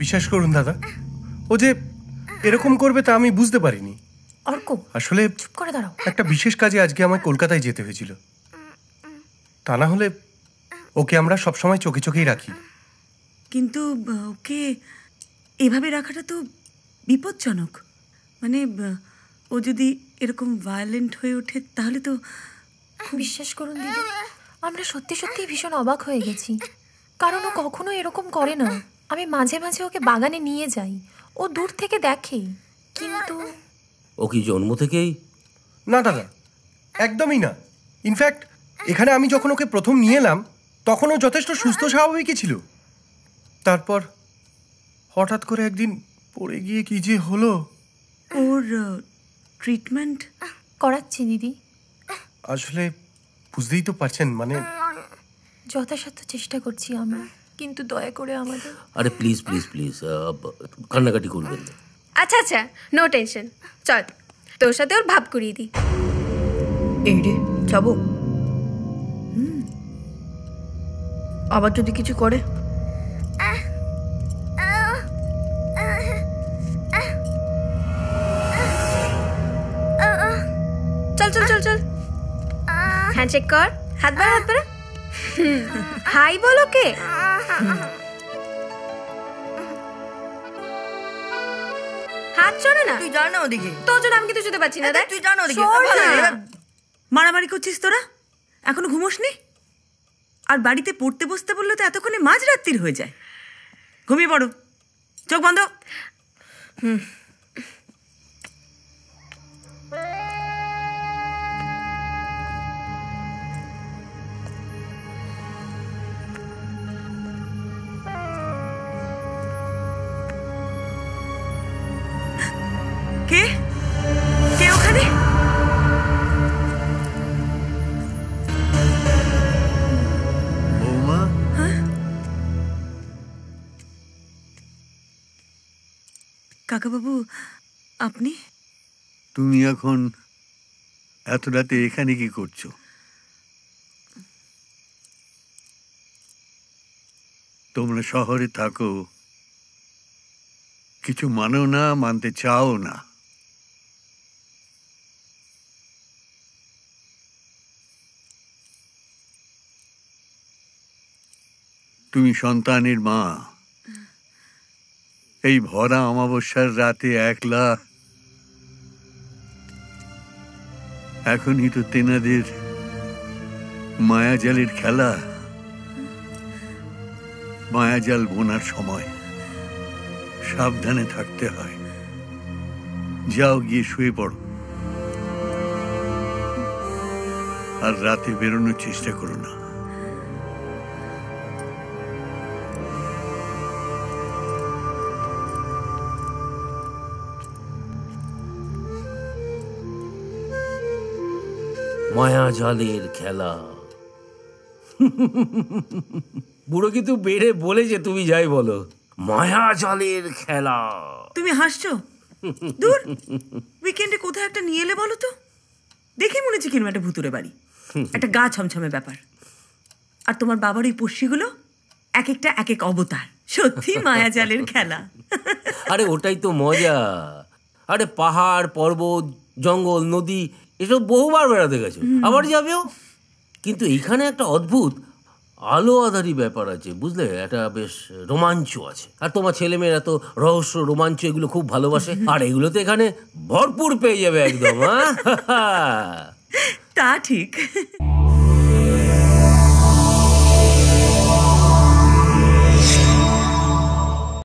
বিশ্বাস করুন দাদা, ও যে এরকম করবে তা আমি বুঝতে পারিনি। অর্ক, আসলে চুপ করে দাঁড়াও। একটা বিশেষ কাজে আজকে আমায় কলকাতায় যেতে হয়েছিল, তা না হলে ওকে আমরা সবসময় চোখে চোখেই রাখি। কিন্তু ওকে এভাবে রাখাটা তো বিপজ্জনক। মানে ও যদি এরকম ভায়োলেন্ট হয়ে ওঠে তাহলে তো। বিশ্বাস করুন দিদি, আমরা সত্যি সত্যি ভীষণ অবাক হয়ে গেছি, কারণ ও কখনো এরকম করে না। আমি মাঝে মাঝে ওকে বাগানে নিয়ে যাই, ও দূর থেকে দেখে, কিন্তু ও কি জন্ম থেকেই? না দাদা, একদমই না। ইনফ্যাক্ট এখানে আমি যখন ওকে প্রথম নিয়ে এলাম তখন ও যথেষ্ট সুস্থ স্বাভাবিকই ছিল। তারপর হঠাৎ করে একদিন পড়ে গিয়ে কি যে হলো। ওর ট্রিটমেন্ট করাচ্ছি দিদি। আসলে বুঝতেই তো পারছেন, মানে যথাসাধ্য চেষ্টা করছি আমরা, কিন্তু দয়া করে আমাদের। আরে প্লিজ প্লিজ প্লিজ, কান্নাকাটি করবেন না। আচ্ছা আচ্ছা, নো টেনশন, চল তোর সাথে ওর ভাব করিয়ে দিই। এই রে, যাবো? আবার যদি কিছু করে? চল চল চল চল, হ্যান্ডশেক কর, হাত বাড়া হাত বাড়া। হাই বলো কে? হাত চড়ে না, তুই জানো ওদিকে। তোর জন্য আমি কিন্তু শুতে পাচ্ছি না। তুই জানো ওদিকে। মারামারি করছিস তোরা? এখনো ঘুমোসনি? আর বাড়িতে পড়তে বসতে বললে তো এতক্ষণে মাঝরাত্রির হয়ে যায়। ঘুমিয়ে পড়ো, চোখ বন্ধ। কে কে ওখানে? বৌমা, কাকাবাবু, আপনি? তুমি এখন এত রাতে এখানে কি করছো? তোমরা শহরে থাকো, কিছু মানো না, মানতে চাও না। তুমি সন্তানের মা, এই ভরা অমাবস্যার রাতে একলা। এখনই তো তেনাদের মায়াজালের খেলা, মায়াজাল বোনার সময়। সাবধানে থাকতে হয়। যাও, গিয়ে শুয়ে পড়ো, আর রাতে বেরোনোর চেষ্টা করো না। মায়াজালের খেলা। বুড়ো কিন্তু বেড়ে বলেছে, তুমি যাই বলো, মায়াজালের খেলা। তুমি হাসছো? দূর, উইকেন্ডে কোথায় একটা নিয়ে এলে বলো তো? দেখে মনে হচ্ছে কিরম একটা ভুতুরে বাড়ি, একটা গা ছমছমে ব্যাপার। আর তোমার বাবার ওই পড়শিগুলো এক একটা এক এক অবতার। সত্যি মায়াজালের খেলা। আরে ওটাই তো মজা। আরে পাহাড়, পর্বত, জঙ্গল, নদী এসব বহুবার বেড়াতে গেছো, আবার যাবেও। কিন্তু এইখানে একটা অদ্ভুত আলো আধারি ব্যাপার আছে, বুঝলে? একটা বেশ রোমাঞ্চ আছে। আর তোমার ছেলেমেয়েরা তো রহস্য, রোমাঞ্চ এগুলো খুব ভালোবাসে, আর এগুলো তো এখানে ভরপুর পেয়ে যাবে একদম। তা ঠিক।